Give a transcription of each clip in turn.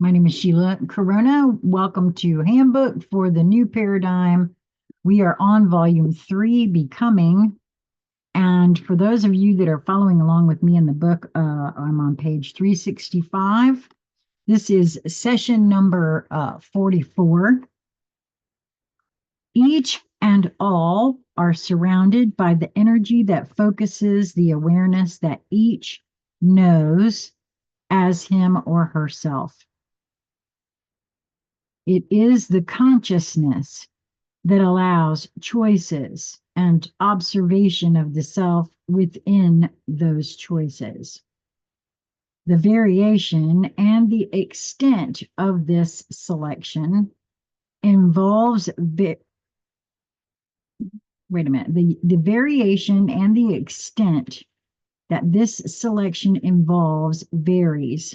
My name is Sheila Corona. Welcome to Handbook for the New Paradigm. We are on volume 3, Becoming. And for those of you that are following along with me in the book, I'm on page 365. This is session number 44. Each and all are surrounded by the energy that focuses the awareness that each knows as him or herself. It is the consciousness that allows choices and observation of the self within those choices. The variation and the extent of this selection involves the variation and the extent that this selection involves varies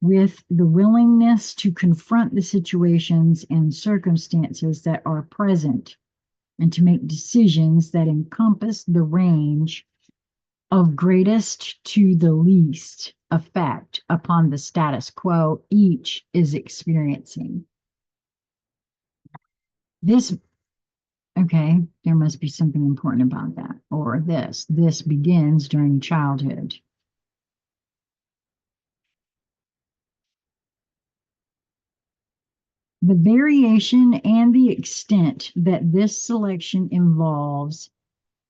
with the willingness to confront the situations and circumstances that are present and to make decisions that encompass the range of greatest to the least effect upon the status quo each is experiencing. Okay, there must be something important about that. Or this begins during childhood. The variation and the extent that this selection involves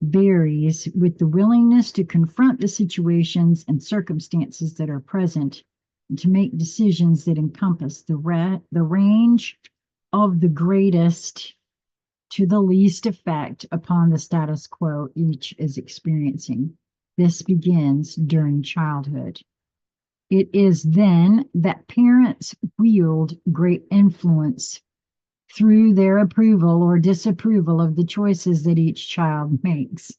varies with the willingness to confront the situations and circumstances that are present and to make decisions that encompass the range of the greatest to the least effect upon the status quo each is experiencing. This begins during childhood. It is then that parents wield great influence through their approval or disapproval of the choices that each child makes.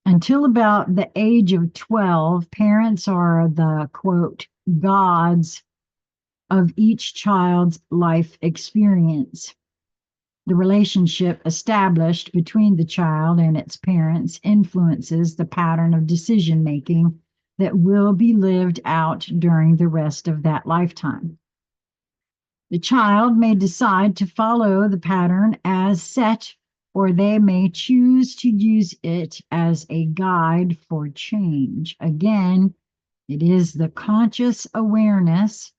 Until about the age of 12, parents are the, quote, gods of each child's life experience. The relationship established between the child and its parents influences the pattern of decision making that will be lived out during the rest of that lifetime. The child may decide to follow the pattern as set, or they may choose to use it as a guide for change. Again, it is the conscious awareness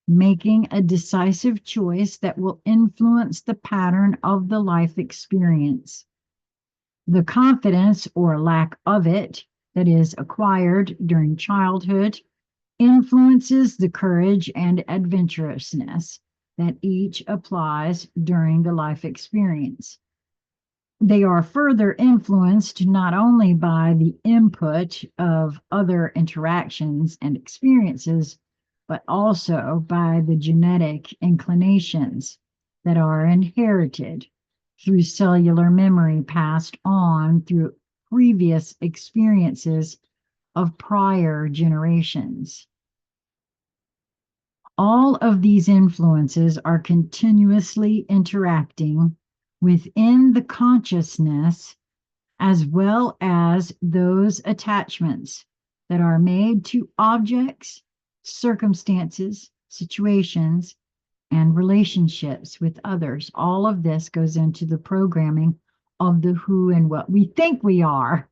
making a decisive choice that will influence the pattern of the life experience. The confidence or lack of it that is acquired during childhood influences the courage and adventurousness that each applies during the life experience. They are further influenced not only by the input of other interactions and experiences, but also by the genetic inclinations that are inherited through cellular memory passed on through previous experiences of prior generations. All of these influences are continuously interacting within the consciousness as well as those attachments that are made to objects, circumstances, situations, and relationships with others. All of this goes into the programming of the who and what we think we are.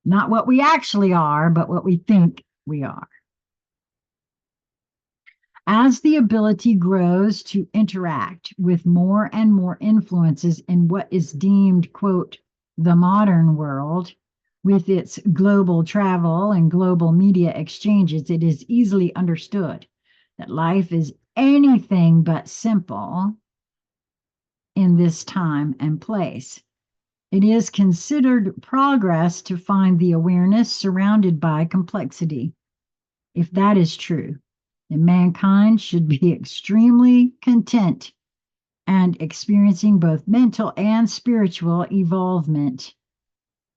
Not what we actually are, but what we think we are. As the ability grows to interact with more and more influences in what is deemed, quote, the modern world, with its global travel and global media exchanges, it is easily understood that life is anything but simple in this time and place. It is considered progress to find the awareness surrounded by complexity. If that is true, then mankind should be extremely content and experiencing both mental and spiritual evolvement.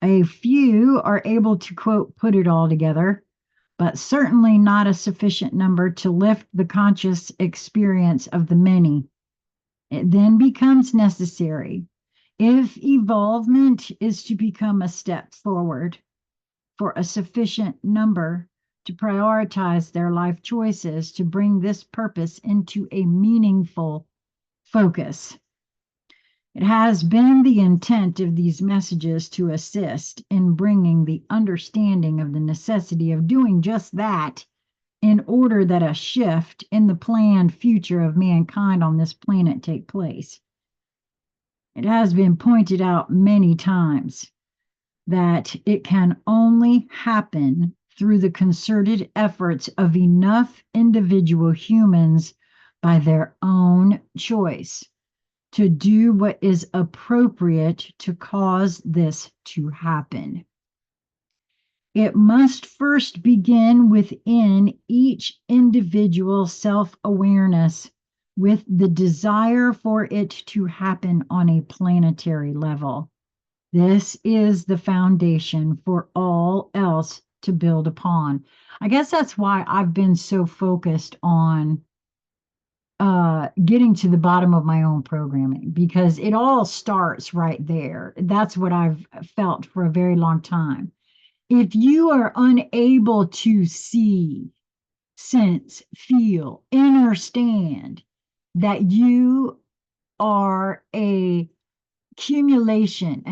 A few are able to, quote, put it all together, but certainly not a sufficient number to lift the conscious experience of the many. It then becomes necessary, if evolvement is to become a step forward, for a sufficient number to prioritize their life choices to bring this purpose into a meaningful focus. It has been the intent of these messages to assist in bringing the understanding of the necessity of doing just that in order that a shift in the planned future of mankind on this planet take place. It has been pointed out many times that it can only happen through the concerted efforts of enough individual humans by their own choice to do what is appropriate to cause this to happen. It must first begin within each individual self-awareness with the desire for it to happen on a planetary level. This is the foundation for all else to build upon. I guess that's why I've been so focused on getting to the bottom of my own programming, because it all starts right there. That's what I've felt for a very long time. If you are unable to see, sense, feel, understand that you are an accumulation,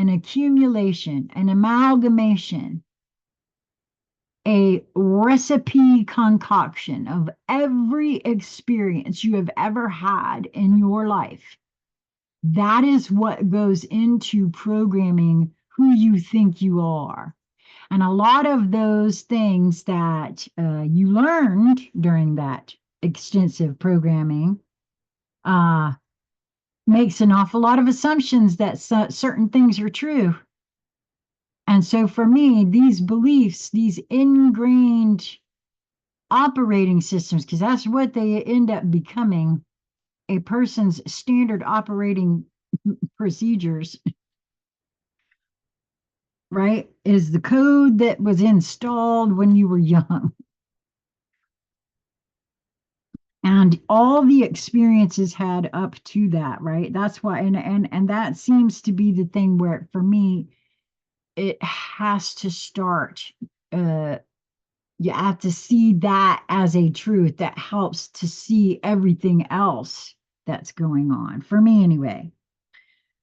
an amalgamation, a recipe concoction of every experience you have ever had in your life. That is what goes into programming who you think you are. And a lot of those things that you learned during that extensive programming makes an awful lot of assumptions that certain things are true. And so for me, these beliefs, these ingrained operating systems, because that's what they end up becoming, a person's standard operating procedures, right, is the code that was installed when you were young. And all the experiences had up to that, right? That's why, and that seems to be the thing where, for me, it has to start. You have to see that as a truth that helps to see everything else that's going on, for me anyway.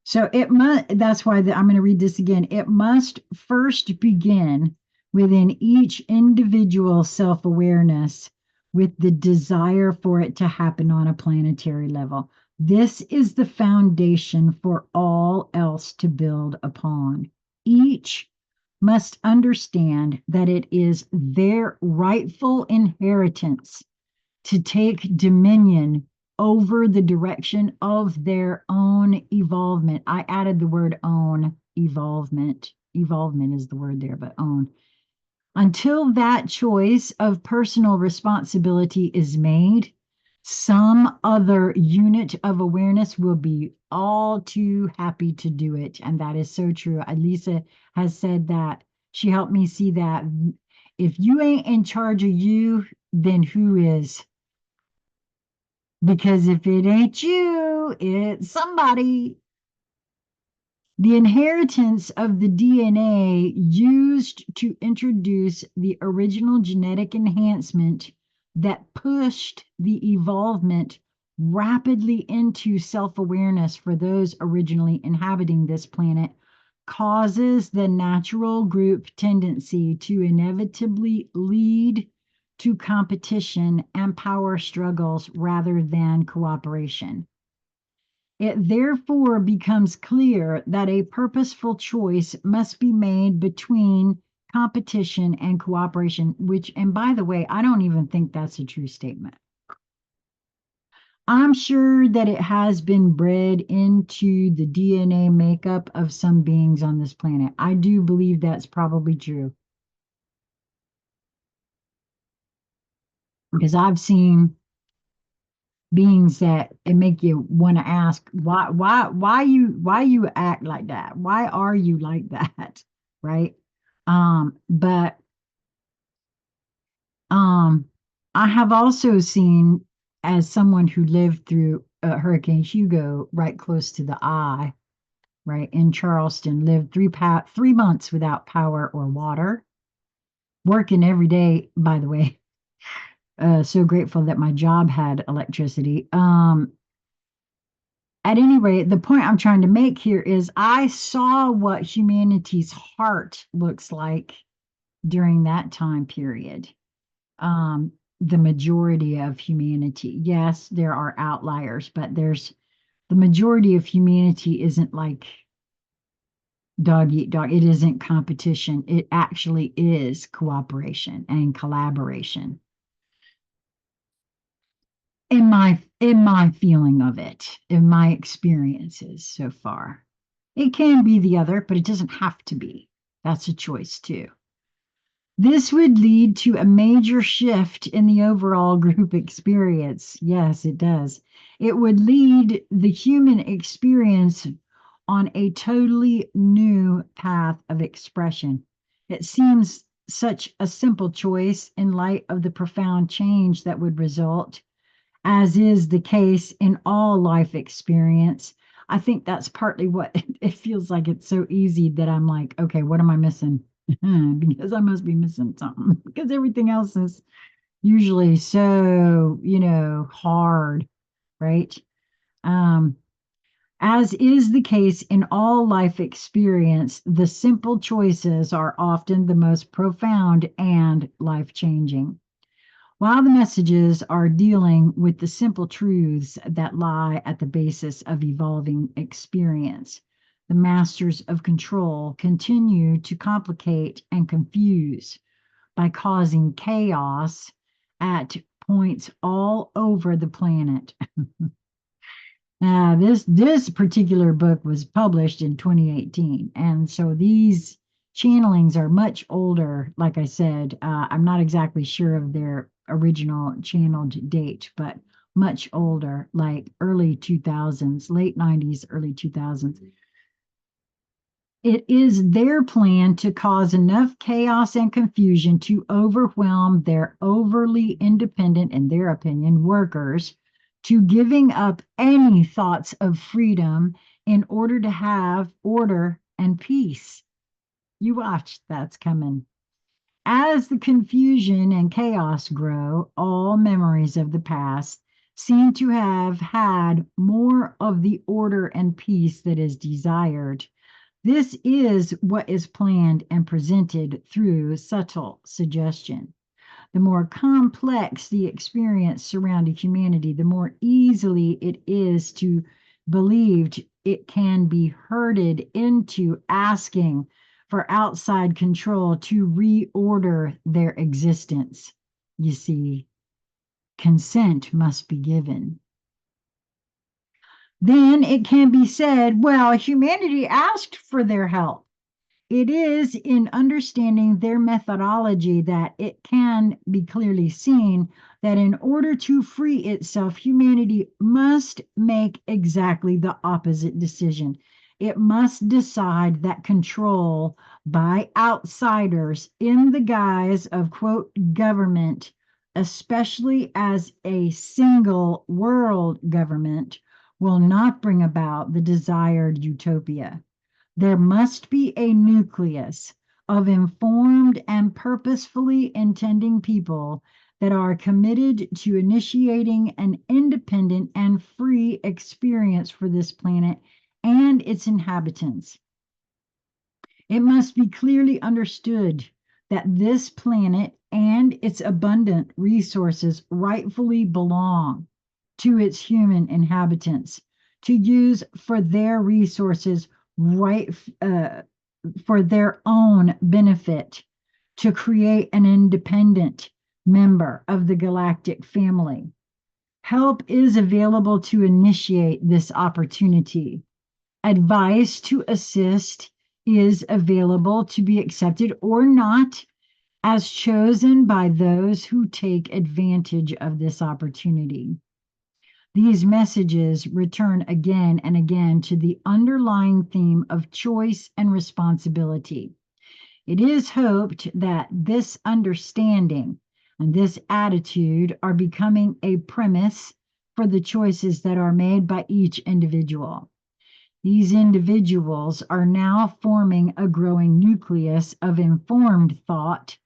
So it must, that's why I'm going to read this again. It must first begin within each individual self-awareness with the desire for it to happen on a planetary level. This is the foundation for all else to build upon. Each must understand that it is their rightful inheritance to take dominion over the direction of their own evolvement. I added the word own, evolvement. Evolvement is the word there, but own. Until that choice of personal responsibility is made, some other unit of awareness will be all too happy to do it. And that is so true. Lisa has said that. She helped me see that. If you ain't in charge of you, then who is? Because if it ain't you, it's somebody. The inheritance of the DNA used to introduce the original genetic enhancement that pushed the evolvement rapidly into self-awareness for those originally inhabiting this planet causes the natural group tendency to inevitably lead to competition and power struggles rather than cooperation. It therefore becomes clear that a purposeful choice must be made between competition and cooperation, which, and by the way, I don't even think that's a true statement. I'm sure that it has been bred into the DNA makeup of some beings on this planet. I do believe that's probably true. Because I've seen beings that it make you want to ask why you act like that, why are you like that, right? But I have also seen, as someone who lived through Hurricane Hugo right close to the eye, right in Charleston, lived 3 months without power or water, working every day, by the way. So grateful that my job had electricity. At any rate, the point I'm trying to make here is I saw what humanity's heart looks like during that time period. Um, the majority of humanity. Yes, there are outliers, but there's the majority of humanity isn't like dog eat dog. It isn't competition. It actually is cooperation and collaboration. In my feeling of it, in my experiences so far. It can be the other, but it doesn't have to be. That's a choice too. This would lead to a major shift in the overall group experience. Yes, it does. It would lead the human experience on a totally new path of expression. It seems such a simple choice in light of the profound change that would result, as is the case in all life experience. I think that's partly what it feels like. It's so easy that I'm like, okay, what am I missing? Because I must be missing something because everything else is usually so, hard, right? Um, as is the case in all life experience, the simple choices are often the most profound and life changing. While the messages are dealing with the simple truths that lie at the basis of evolving experience, the masters of control continue to complicate and confuse by causing chaos at points all over the planet. This particular book was published in 2018, and so these channelings are much older. Like I said, I'm not exactly sure of their original channeled date, but much older, like early 2000s, late 90s, early 2000s. It is their plan to cause enough chaos and confusion to overwhelm their overly independent, in their opinion, workers to giving up any thoughts of freedom in order to have order and peace. You watch, that's coming. As the confusion and chaos grow, all memories of the past seem to have had more of the order and peace that is desired. This is what is planned and presented through subtle suggestion. The more complex the experience surrounding humanity, the more easily it is to believed it can be herded into asking for outside control to reorder their existence. You see, consent must be given. Then it can be said, well, humanity asked for their help. It is in understanding their methodology that it can be clearly seen that in order to free itself, humanity must make exactly the opposite decision. It must decide that control by outsiders in the guise of, quote, government, especially as a single world government, will not bring about the desired utopia. There must be a nucleus of informed and purposefully intending people that are committed to initiating an independent and free experience for this planet and its inhabitants. It must be clearly understood that this planet and its abundant resources rightfully belong to its human inhabitants to use for their resources right for their own benefit, to create an independent member of the galactic family. Help is available to initiate this opportunity. Advice to assist is available to be accepted or not, as chosen by those who take advantage of this opportunity. These messages return again and again to the underlying theme of choice and responsibility. It is hoped that this understanding and this attitude are becoming a premise for the choices that are made by each individual. These individuals are now forming a growing nucleus of informed thought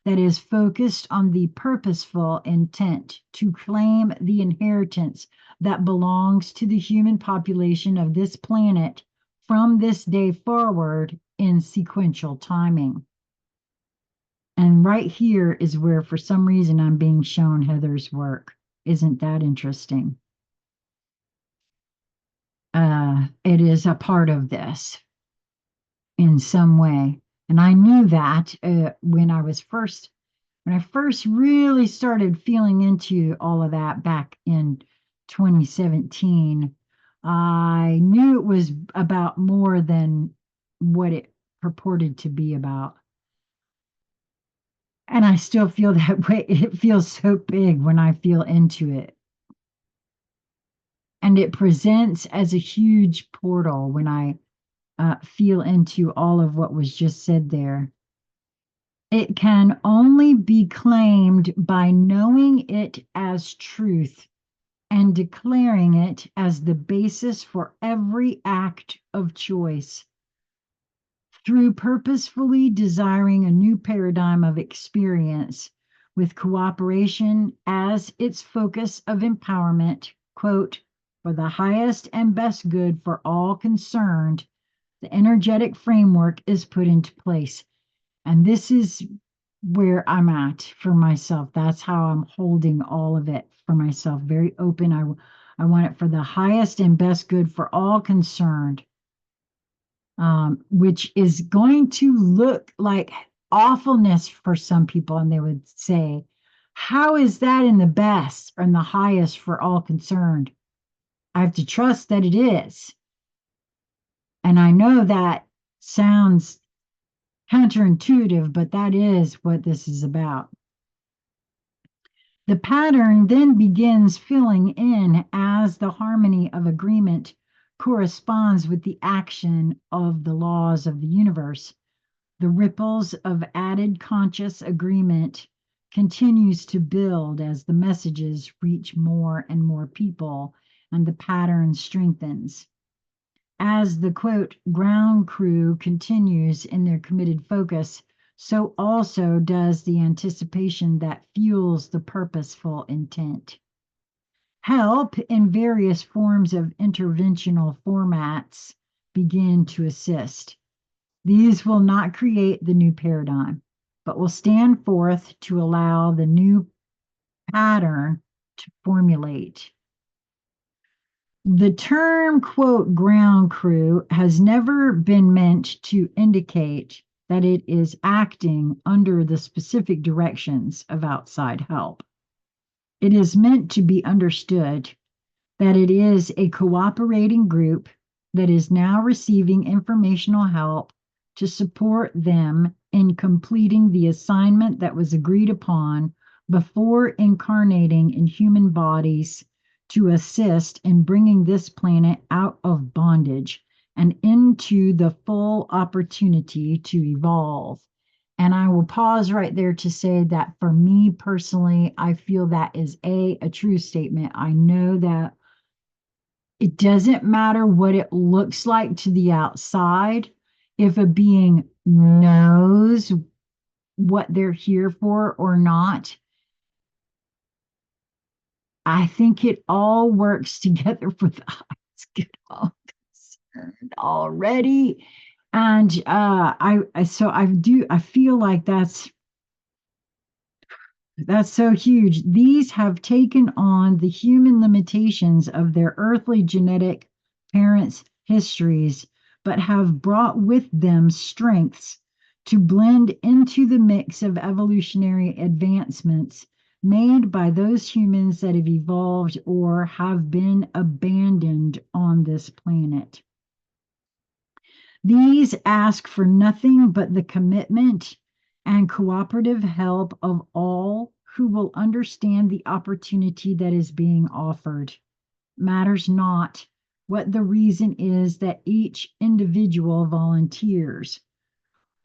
that is focused on the purposeful intent to claim the inheritance that belongs to the human population of this planet from this day forward in sequential timing. And right here is where, for some reason, I'm being shown Heather's work. Isn't that interesting? It is a part of this in some way. And I knew that when I first really started feeling into all of that back in 2017, I knew it was about more than what it purported to be about. And I still feel that way. It feels so big when I feel into it. And it presents as a huge portal when I feel into all of what was just said there. It can only be claimed by knowing it as truth and declaring it as the basis for every act of choice. Through purposefully desiring a new paradigm of experience with cooperation as its focus of empowerment, quote, for the highest and best good for all concerned, the energetic framework is put into place. And this is where I'm at for myself. That's how I'm holding all of it for myself. Very open. I want it for the highest and best good for all concerned, which is going to look like awfulness for some people. And they would say, how is that in the best and the highest for all concerned? I have to trust that it is. And I know that sounds counterintuitive, but that is what this is about. The pattern then begins filling in as the harmony of agreement corresponds with the action of the laws of the universe. The ripples of added conscious agreement continues to build as the messages reach more and more people and the pattern strengthens. As the quote ground crew continues in their committed focus, so also does the anticipation that fuels the purposeful intent. Help in various forms of interventional formats begin to assist. These will not create the new paradigm, but will stand forth to allow the new pattern to formulate. The term, quote, ground crew has never been meant to indicate that it is acting under the specific directions of outside help. It is meant to be understood that it is a cooperating group that is now receiving informational help to support them in completing the assignment that was agreed upon before incarnating in human bodies to assist in bringing this planet out of bondage and into the full opportunity to evolve. And I will pause right there to say that for me personally, I feel that is a true statement. I know that it doesn't matter what it looks like to the outside. If a being knows what they're here for or not, I think it all works together for the highest good of all concerned already. And I feel like that's so huge. These have taken on the human limitations of their earthly genetic parents' histories, but have brought with them strengths to blend into the mix of evolutionary advancements made by those humans that have evolved or have been abandoned on this planet. These ask for nothing but the commitment and cooperative help of all who will understand the opportunity that is being offered. Matters not what the reason is that each individual volunteers.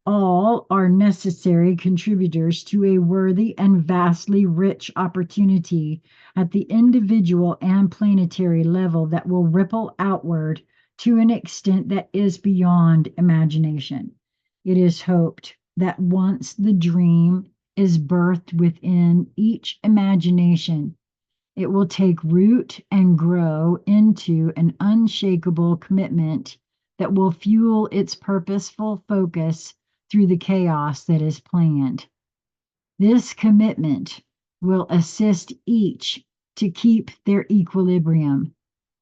All are necessary contributors to a worthy and vastly rich opportunity at the individual and planetary level that will ripple outward to an extent that is beyond imagination. It is hoped that once the dream is birthed within each imagination. It will take root and grow into an unshakable commitment that will fuel its purposeful focus through the chaos that is planned. This commitment will assist each to keep their equilibrium.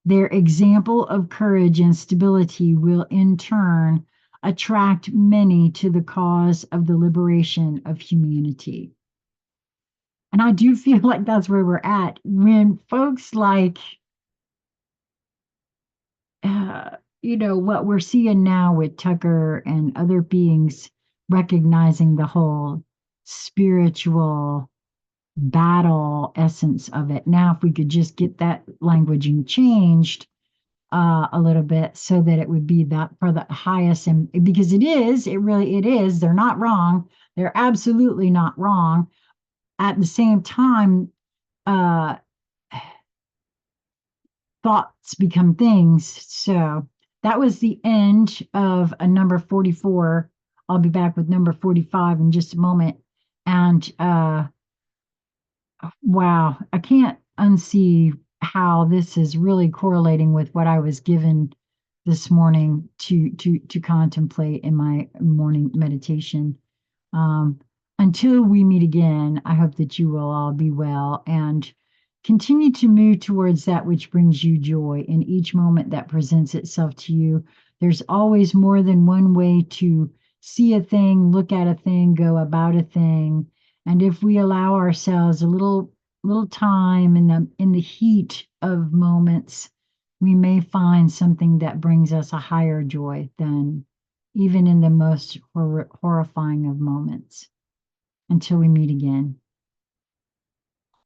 Their example of courage and stability will in turn attract many to the cause of the liberation of humanity. And I do feel like that's where we're at when folks like, what we're seeing now with Tucker and other beings recognizing the whole spiritual battle essence of it. Now, if we could just get that languaging changed a little bit so that it would be that for the highest, and because it is, they're not wrong. They're absolutely not wrong. At the same time, uh, thoughts become things. So that was the end of a number 44. I'll be back with number 45 in just a moment. And wow, I can't unsee how this is really correlating with what I was given this morning to contemplate in my morning meditation. Um, until we meet again, I hope that you will all be well and continue to move towards that which brings you joy in each moment that presents itself to you. There's always more than one way to see a thing, look at a thing, go about a thing. And if we allow ourselves a little time in the heat of moments, we may find something that brings us a higher joy than even in the most horrifying of moments. Until we meet again.